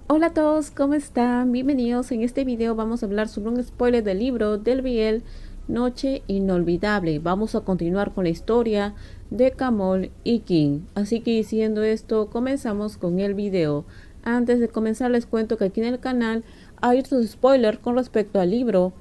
Hola a todos, ¿cómo están? Bienvenidos. En este video vamos a hablar sobre un spoiler del libro del Biel, Noche Inolvidable. Vamos a continuar con la historia de Camol y King. Así que diciendo esto, comenzamos con el video. Antes de comenzar les cuento que aquí en el canal hay otros spoilers con respecto al libro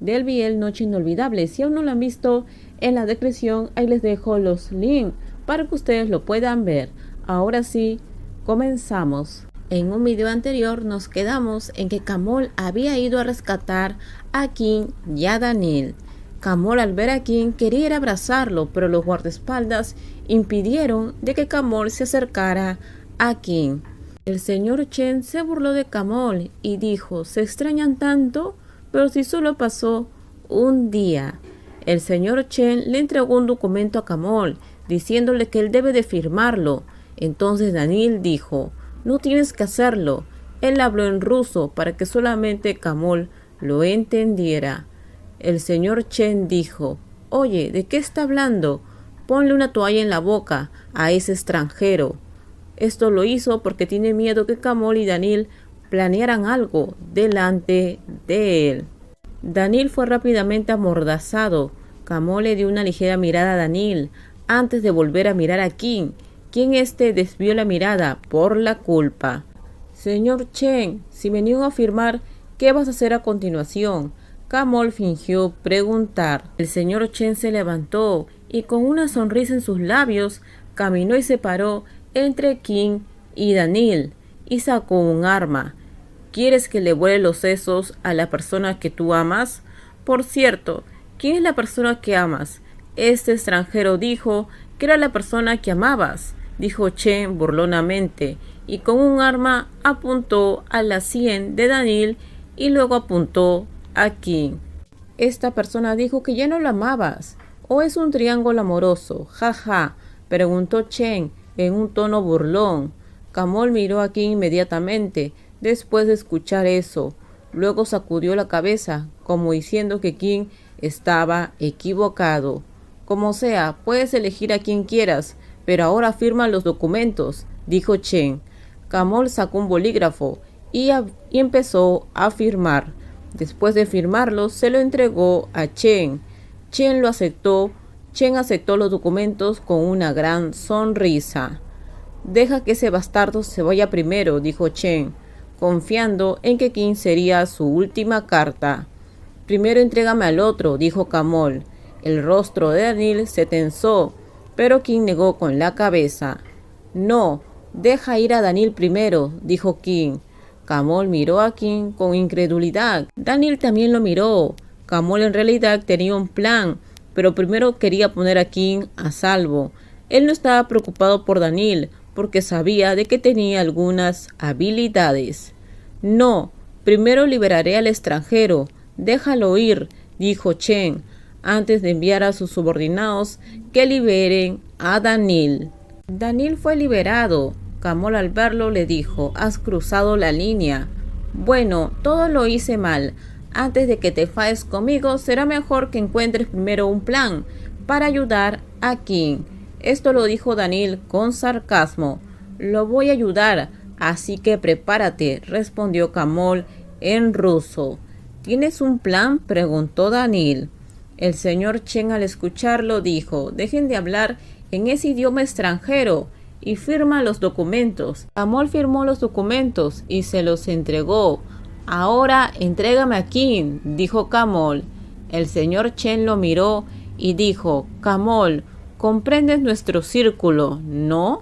del Biel, Noche Inolvidable. Si aún no lo han visto, en la descripción ahí les dejo los links para que ustedes lo puedan ver. Ahora sí, comenzamos. En un video anterior nos quedamos en que Camol había ido a rescatar a King y a Daniel. Camol al ver a King quería ir a abrazarlo, pero los guardaespaldas impidieron de que Camol se acercara a King. El señor Chen se burló de Camol y dijo: "Se extrañan tanto, pero si solo pasó un día". El señor Chen le entregó un documento a Camol diciéndole que él debe de firmarlo. Entonces Daniel dijo: "No tienes que hacerlo". Él habló en ruso para que solamente Camol lo entendiera. El señor Chen dijo: "Oye, ¿de qué está hablando? Ponle una toalla en la boca a ese extranjero". Esto lo hizo porque tiene miedo que Camol y Daniel planearan algo delante de él. Daniel fue rápidamente amordazado. Camol le dio una ligera mirada a Daniel antes de volver a mirar a King, quien desvió la mirada por la culpa. "Señor Chen, si me niego a firmar, ¿qué vas a hacer a continuación?". Camol fingió preguntar. El señor Chen se levantó y con una sonrisa en sus labios caminó y se paró entre King y Daniel y sacó un arma. "¿Quieres que le vuele los sesos a la persona que tú amas? Por cierto, ¿quién es la persona que amas?". Este extranjero dijo que era la persona que amabas, dijo Chen burlonamente, y con un arma apuntó a la sien de Daniel y luego apuntó a King. "Esta persona dijo que ya no lo amabas. ¿O es un triángulo amoroso? Jaja", preguntó Chen en un tono burlón. Camol miró a King inmediatamente después de escuchar eso. Luego sacudió la cabeza como diciendo que King estaba equivocado. "Como sea, puedes elegir a quien quieras, pero ahora firma los documentos", dijo Chen. Camol sacó un bolígrafo y empezó a firmar. Después de firmarlo, se lo entregó a Chen. Chen lo aceptó. Chen aceptó los documentos con una gran sonrisa. "Deja que ese bastardo se vaya primero", dijo Chen, confiando en que King sería su última carta. "Primero entrégame al otro", dijo Camol. El rostro de Daniel se tensó, pero King negó con la cabeza. "No, deja ir a Daniel primero", dijo King. Camol miró a King con incredulidad. Daniel también lo miró. Camol en realidad tenía un plan, pero primero quería poner a King a salvo. Él no estaba preocupado por Daniel, porque sabía de que tenía algunas habilidades. "No, primero liberaré al extranjero. Déjalo ir", dijo Chen, antes de enviar a sus subordinados que liberen a Daniel. Daniel fue liberado. Camol al verlo le dijo: "Has cruzado la línea. Bueno, todo lo hice mal. Antes de que te enfades conmigo, será mejor que encuentres primero un plan para ayudar a King". Esto lo dijo Daniel con sarcasmo. "Lo voy a ayudar, así que prepárate", respondió Camol en ruso. "¿Tienes un plan?", preguntó Daniel. El señor Chen al escucharlo dijo: "Dejen de hablar en ese idioma extranjero y firma los documentos". Camol firmó los documentos y se los entregó. "Ahora entrégame a King", dijo Camol. El señor Chen lo miró y dijo: "Camol, comprendes nuestro círculo, ¿no?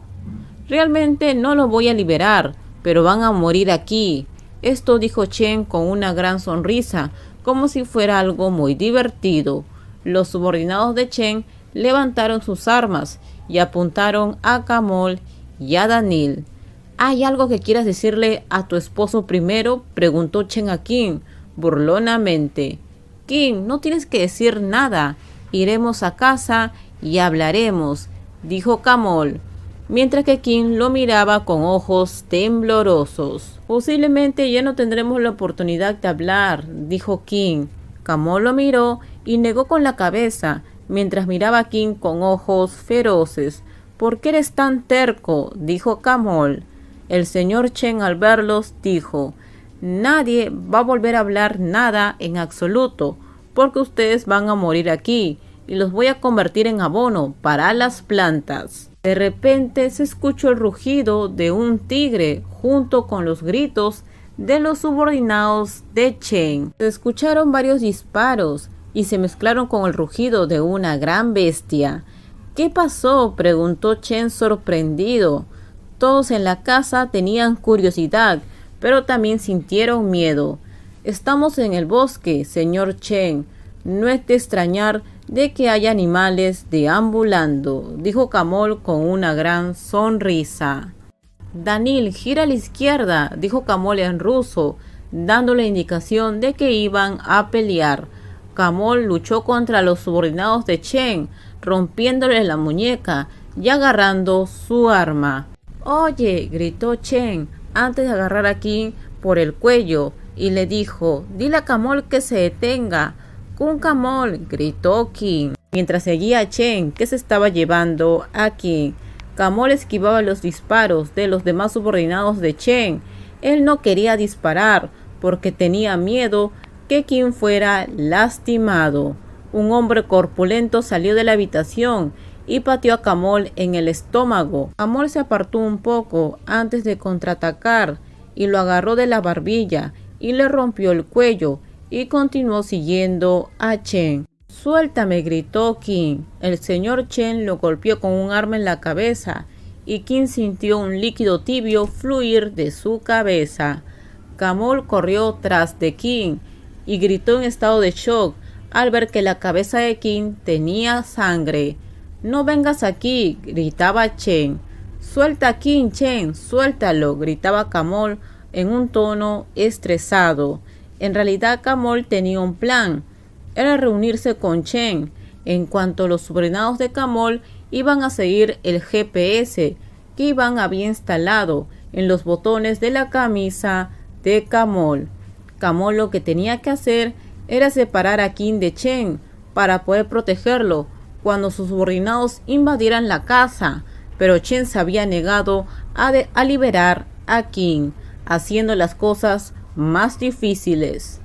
Realmente no lo voy a liberar, pero van a morir aquí". Esto dijo Chen con una gran sonrisa, como si fuera algo muy divertido. Los subordinados de Chen levantaron sus armas y apuntaron a Camol y a Daniel. "¿Hay algo que quieras decirle a tu esposo primero?", preguntó Chen a King burlonamente. "King, no tienes que decir nada. Iremos a casa y hablaremos", dijo Camol, mientras que King lo miraba con ojos temblorosos. "Posiblemente ya no tendremos la oportunidad de hablar", dijo King. Camol lo miró y negó con la cabeza, mientras miraba a King con ojos feroces. "¿Por qué eres tan terco?", dijo Camol. El señor Chen, al verlos, dijo: nadie va a volver a hablar nada en absoluto, porque ustedes van a morir aquí y los voy a convertir en abono para las plantas. De repente se escuchó el rugido de un tigre junto con los gritos de los subordinados de Chen. Se escucharon varios disparos y se mezclaron con el rugido de una gran bestia. ¿Qué pasó?, preguntó Chen sorprendido. Todos en la casa tenían curiosidad, pero también sintieron miedo. Estamos en el bosque, señor Chen. No es de extrañar de que haya animales deambulando, dijo Kamol con una gran sonrisa. Danil, gira a la izquierda, dijo Kamol en ruso, dando la indicación de que iban a pelear. Kamol luchó contra los subordinados de Chen, rompiéndole la muñeca y agarrando su arma. «Oye», gritó Chen antes de agarrar a King por el cuello y le dijo: «Dile a Kamol que se detenga». «Kun Kamol», gritó King, mientras seguía a Chen, que se estaba llevando a King. Kamol esquivaba los disparos de los demás subordinados de Chen. Él no quería disparar porque tenía miedo que King fuera lastimado. Un hombre corpulento salió de la habitación y pateó a Kamol en el estómago. Kamol se apartó un poco antes de contraatacar y lo agarró de la barbilla y le rompió el cuello y continuó siguiendo a Chen. «Suéltame», gritó King. El señor Chen lo golpeó con un arma en la cabeza y King sintió un líquido tibio fluir de su cabeza. Kamol corrió tras de King y gritó en estado de shock al ver que la cabeza de King tenía sangre. «No vengas aquí», gritaba Chen. «Suelta a King, Chen, suéltalo», gritaba Kamol en un tono estresado. En realidad Kamol tenía un plan. Era reunirse con Chen. En cuanto los subordinados de Kamol iban a seguir el GPS que Iván había instalado en los botones de la camisa de Kamol. Kamol lo que tenía que hacer era separar a King de Chen para poder protegerlo cuando sus subordinados invadieran la casa, pero Chen se había negado a liberar a King, haciendo las cosas más difíciles.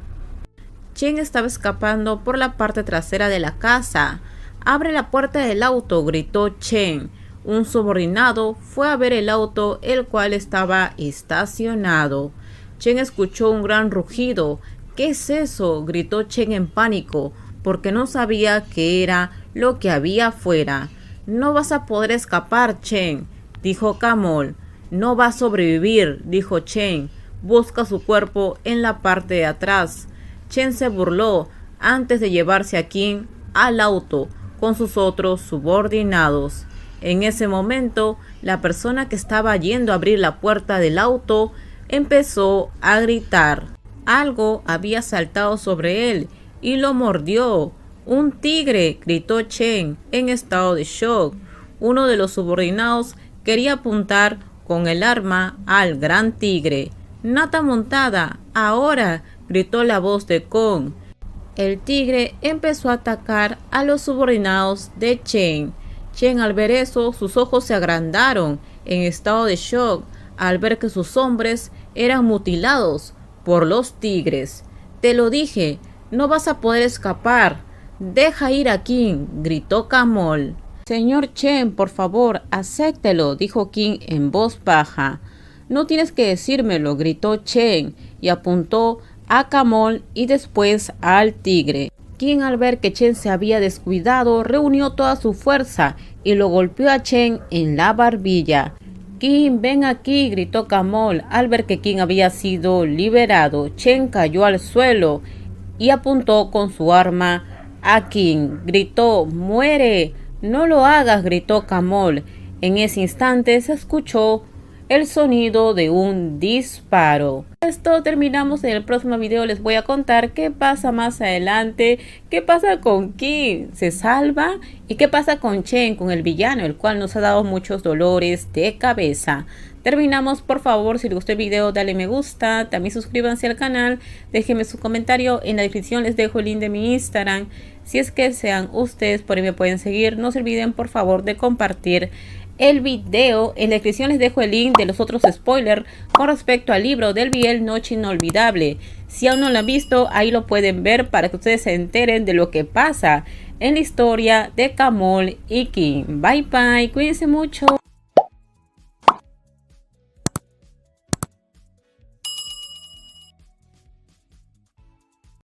Chen estaba escapando por la parte trasera de la casa. «Abre la puerta del auto», gritó Chen. Un subordinado fue a ver el auto, el cual estaba estacionado. Chen escuchó un gran rugido. «¿Qué es eso?», gritó Chen en pánico, porque no sabía qué era lo que había afuera. «No vas a poder escapar, Chen», dijo Kamol. «No va a sobrevivir», dijo Chen. «Busca su cuerpo en la parte de atrás». Chen se burló antes de llevarse a King al auto con sus otros subordinados. En ese momento, la persona que estaba yendo a abrir la puerta del auto empezó a gritar. Algo había saltado sobre él y lo mordió. «¡Un tigre!», gritó Chen en estado de shock. Uno de los subordinados quería apuntar con el arma al gran tigre. «¡Nata montada! ¡Ahora!», gritó la voz de Kong. El tigre empezó a atacar a los subordinados de Chen. Chen, al ver eso, sus ojos se agrandaron en estado de shock al ver que sus hombres eran mutilados por los tigres. «Te lo dije, no vas a poder escapar. Deja ir a King», gritó Kamol. «Señor Chen, por favor, acéptelo», dijo King en voz baja. «No tienes que decírmelo», gritó Chen y apuntó a Kamol y después al tigre. King, al ver que Chen se había descuidado, reunió toda su fuerza y lo golpeó a Chen en la barbilla. «King, ven aquí», gritó Kamol al ver que King había sido liberado. Chen cayó al suelo y apuntó con su arma a King. Gritó: «¡Muere!». «No lo hagas», gritó Kamol. En ese instante se escuchó el sonido de un disparo. Esto terminamos. En el próximo video les voy a contar qué pasa más adelante, qué pasa con King, se salva, y qué pasa con Chen, con el villano, el cual nos ha dado muchos dolores de cabeza. Terminamos. Por favor, si les gustó el video, dale me gusta, también suscríbanse al canal, déjenme su comentario, en la descripción les dejo el link de mi Instagram, si es que sean ustedes, por ahí me pueden seguir. No se olviden por favor de compartir el video. En la descripción les dejo el link de los otros spoilers con respecto al libro del Biel Noche Inolvidable. Si aún no lo han visto, ahí lo pueden ver para que ustedes se enteren de lo que pasa en la historia de Camol y King. Bye bye, cuídense mucho.